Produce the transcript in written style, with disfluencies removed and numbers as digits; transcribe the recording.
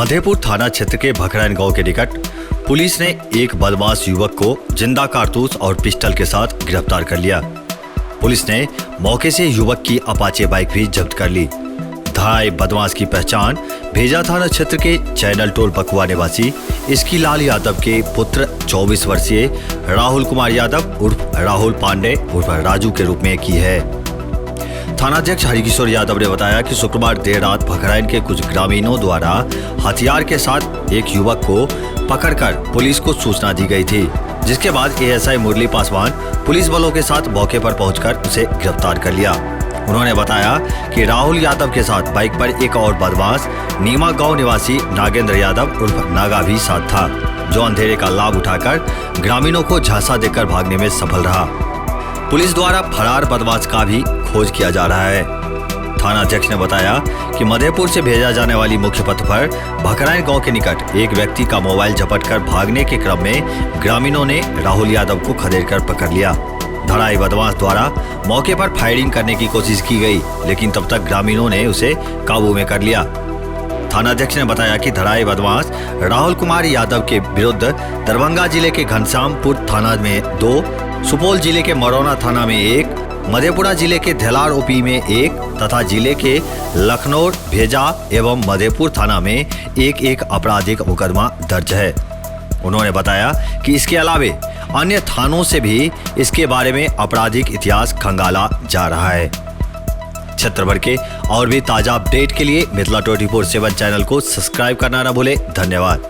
मधेपुर थाना क्षेत्र के भखरैन गांव के निकट पुलिस ने एक बदमाश युवक को जिंदा कारतूस और पिस्टल के साथ गिरफ्तार कर लिया। पुलिस ने मौके से युवक की अपाचे बाइक भी जब्त कर ली। धराए बदमाश की पहचान भेजा थाना क्षेत्र के चैनल टोल बकुआ निवासी इसकी लाल यादव के पुत्र 24 वर्षीय राहुल कुमार यादव उर्फ राहुल पांडे उर्फ राजू के रूप में की है। थानाध्यक्ष हरिकिशोर यादव ने बताया कि शुक्रवार देर रात भखरैन के कुछ ग्रामीणों द्वारा हथियार के साथ एक युवक को पकड़कर पुलिस को सूचना दी गई थी, जिसके बाद एएसआई मुरली पासवान पुलिस बलों के साथ मौके पर पहुंचकर उसे गिरफ्तार कर लिया। उन्होंने बताया कि राहुल यादव के साथ बाइक पर एक और बदमाश नीमा गांव निवासी नागेंद्र यादव उर्फ नागा भी साथ था, जो अंधेरे का लाभ उठाकर ग्रामीणों को झांसा देकर भागने में सफल रहा। पुलिस द्वारा फरार बदमाश का भी खोज किया जा रहा है। थानाध्यक्ष ने बताया कि मधेपुर से भेजा जाने वाली मुख्य पथ पर भखरैन गांव के निकट एक व्यक्ति का मोबाइल झपटकर भागने के क्रम में ग्रामीणों ने राहुल यादव को खदेड़कर पकड़ लिया। धराई बदमाश द्वारा मौके पर फायरिंग करने की कोशिश की गई, लेकिन तब तक ग्रामीणों ने उसे काबू में कर लिया। थानाध्यक्ष ने बताया कि धराई बदमाश राहुल कुमार यादव के विरुद्ध दरभंगा जिले के घनश्यामपुर थाना में 2, सुपौल जिले के मरौना थाना में 1, मधेपुरा जिले के धेलार ओपी में 1 तथा जिले के लखनऊ, भेजा एवं मधेपुर थाना में एक आपराधिक मुकदमा दर्ज है। उन्होंने बताया कि इसके अलावे अन्य थानों से भी इसके बारे में आपराधिक इतिहास खंगाला जा रहा है। क्षेत्र भर के और भी ताजा अपडेट के लिए मिथिला 24/7 चैनल को सब्सक्राइब करना न भूले। धन्यवाद।